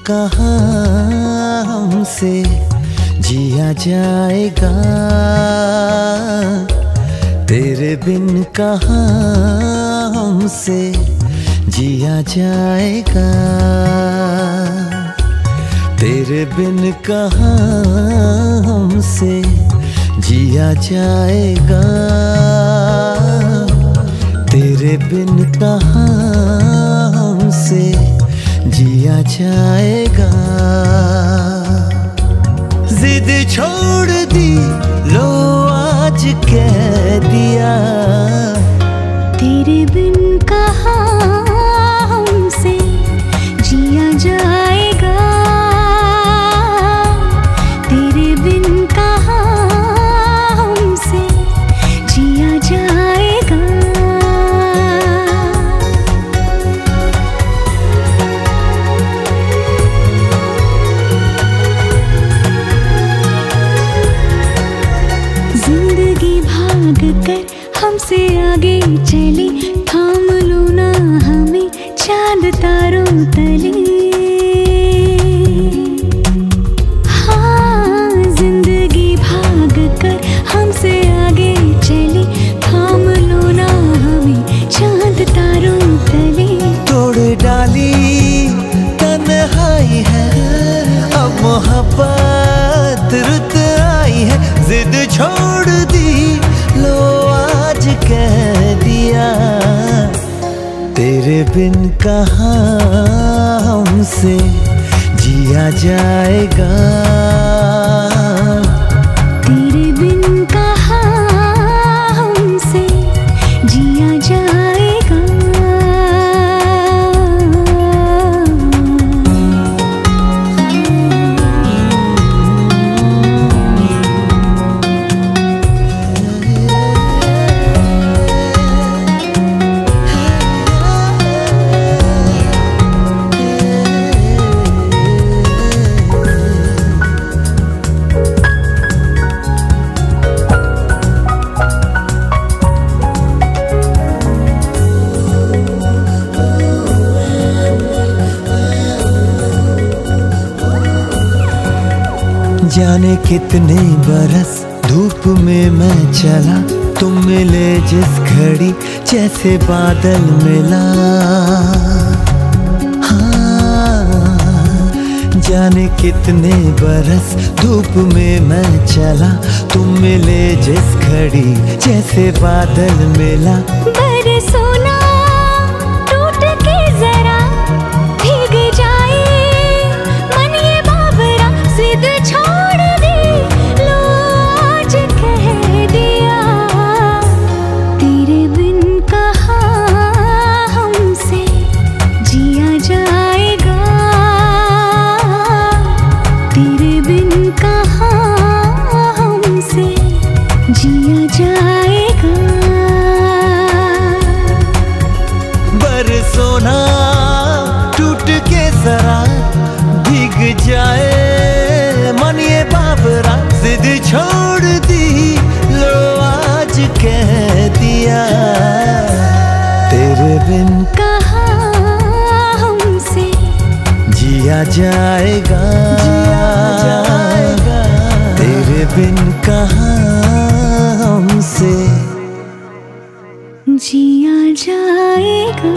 कहाँ हमसे जिया जाएगा, तेरे बिन कहाँ हमसे जिया जाएगा, तेरे बिन कहाँ हमसे जिया जाएगा, तेरे बिन कहाँ हमसे जिया जाएगा। जिद छोड़ दी लो आज कह दिया, तेरे बिन कहाँ हमसे जिया जाएगा, तेरे बिन कहाँ हमसे जिया जाएगा। जिंदगी भाग कर हमसे आगे चली, थाम लो ना हमें चांद तारों तले। हाँ, जिंदगी भाग कर हमसे आगे चली, थाम लो ना हमें चांद तारों तले। तोड़ डाली तन्हाई है, अब मोहब्बत रुत आई है, जिद छोड़ दी लो आज कह दिया, तेरे बिन कहाँ हमसे जिया जाएगा, तेरे बिन कहाँ हमसे जिया जाएगा। जाने कितने बरस धूप में मैं चला, तुम मिले जिस घड़ी जैसे बादल मिला। हाँ, जाने कितने बरस धूप में मैं चला, तुम मिले जिस घड़ी जैसे बादल मिला। बरसों ना टूट के जरा भीग जाए मन ये बाबरा, जिद छोड़ दी लो आज कह दिया, तेरे बिन कहाँ हमसे जिया जाएगा, तेरे बिन कहाँ हमसे जिया जाएगा। बरसों ना टूट के जरा भीग जाए मन ये बाबरा, जिद छोड़ दी लो आज कह दिया, तेरे बिन कहाँ हमसे जिया जाएगा, तेरे बिन कहाँ हमसे जिया जाएगा।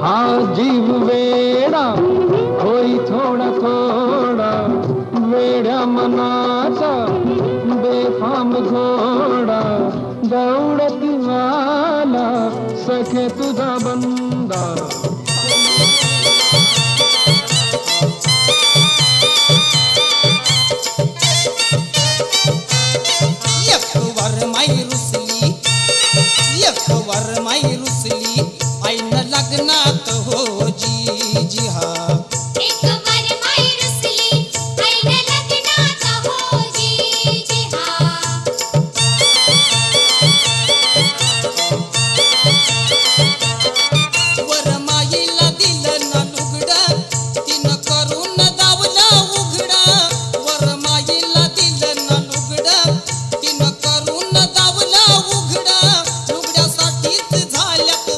हा जीव वेडा होई थोडा थोडा, वेड्या मनाचा बेफाम घोडा, दौडती वाला सखे तुझा बंदा. एकवर माई रुसली, एकवर माई रुसली, ऐन लग्नात हो जी जी हा. एकवर माई रुसली, ऐन लग्नात हो जी जी हा. वर माईला दिलं ना लुगडं, तिनं करून दावलं उघडं. वर माईला दिलं ना लुगडं, तिनं करून दावलं उघडं. लुगड्यासाठीच झाल्यात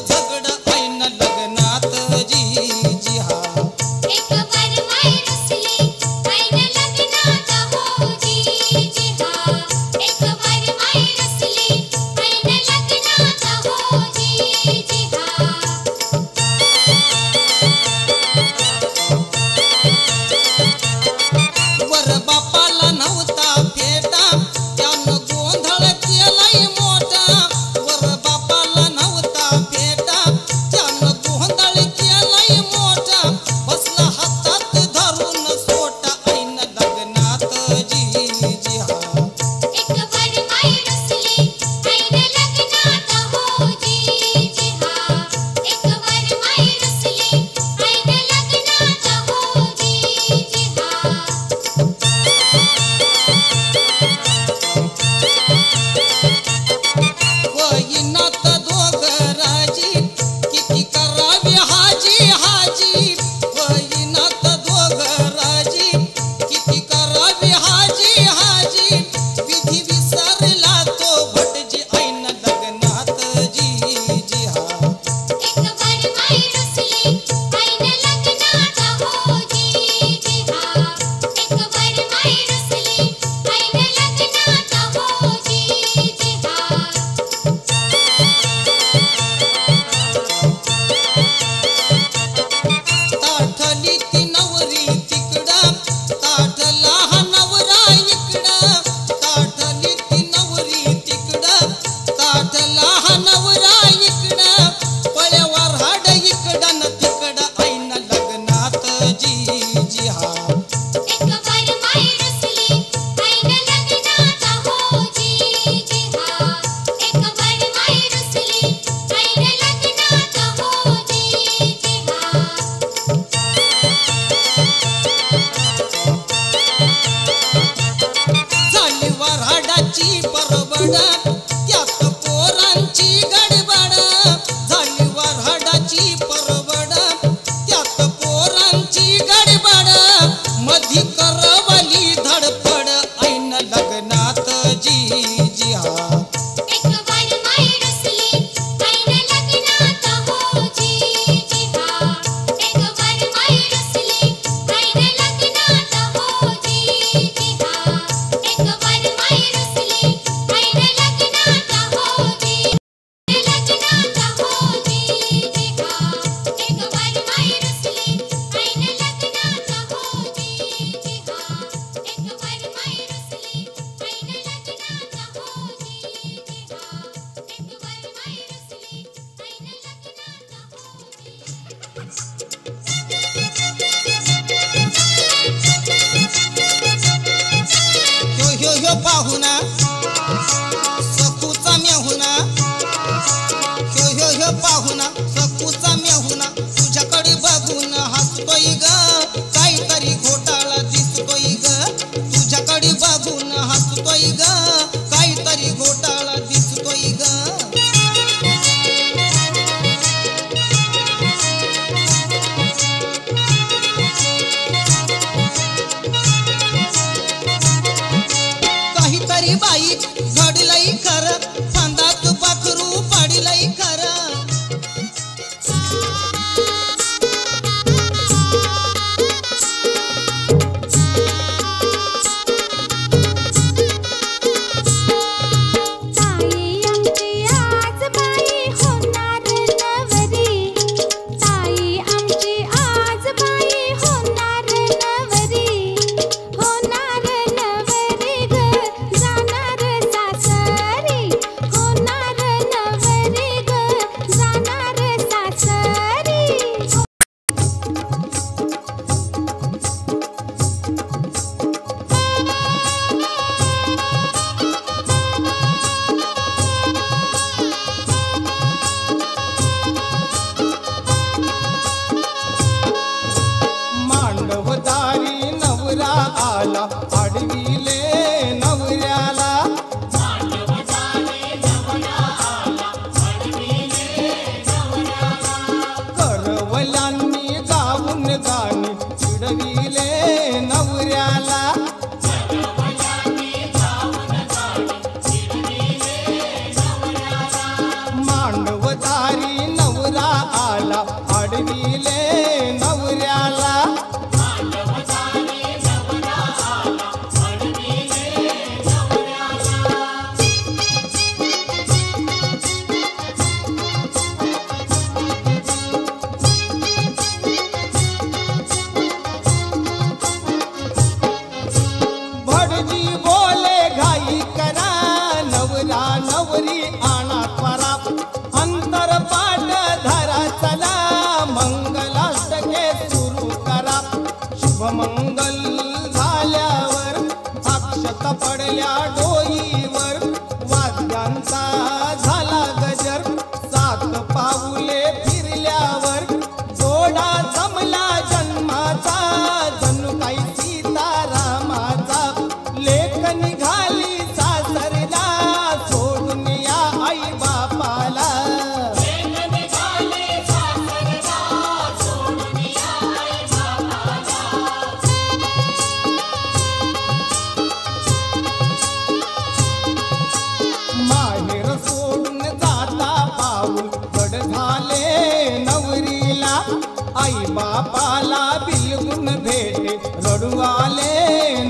बापाला बिलगुन भेटे रडू आले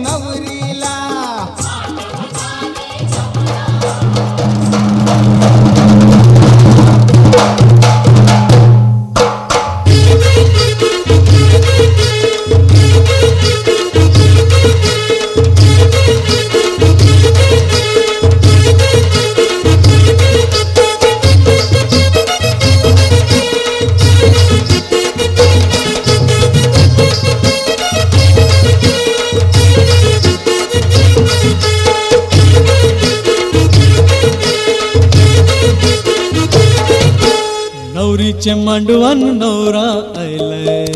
नवरीला. नवरीचे मांडवान नवरा आयलाय.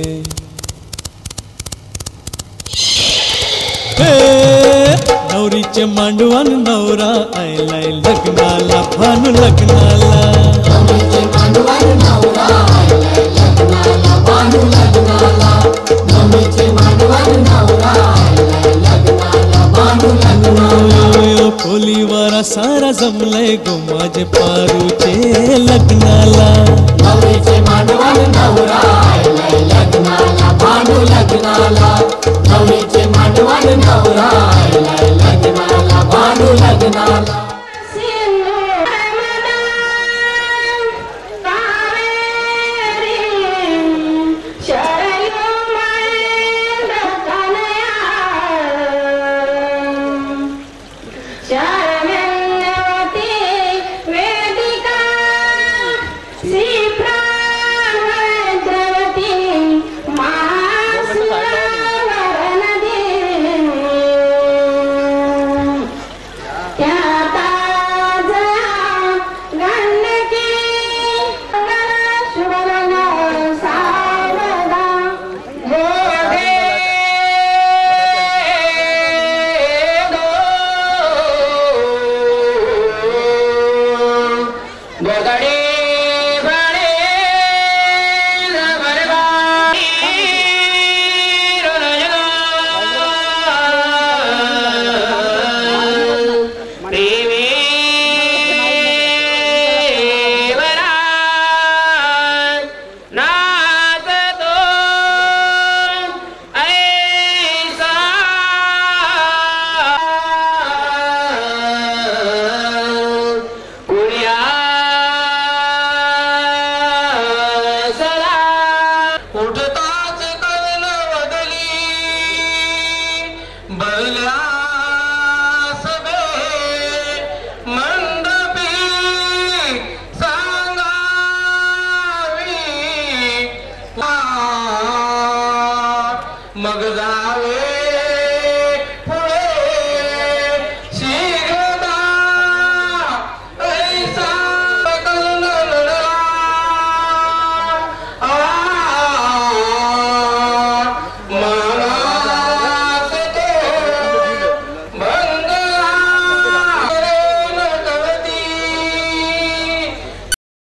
नवरीचे मांडवान नवरा आयलाय लग्नाला भानू लग्नाला. खोलीवारा सारा जमलाय गो माझे पारूचे लग्नाला. नवरीचे मांडवान नवरा आयलाय लग्नाला भानू लग्नाला. नवरीचे मांडवान नवरा आयलाय लग्नाला भानू लग्नाला. मग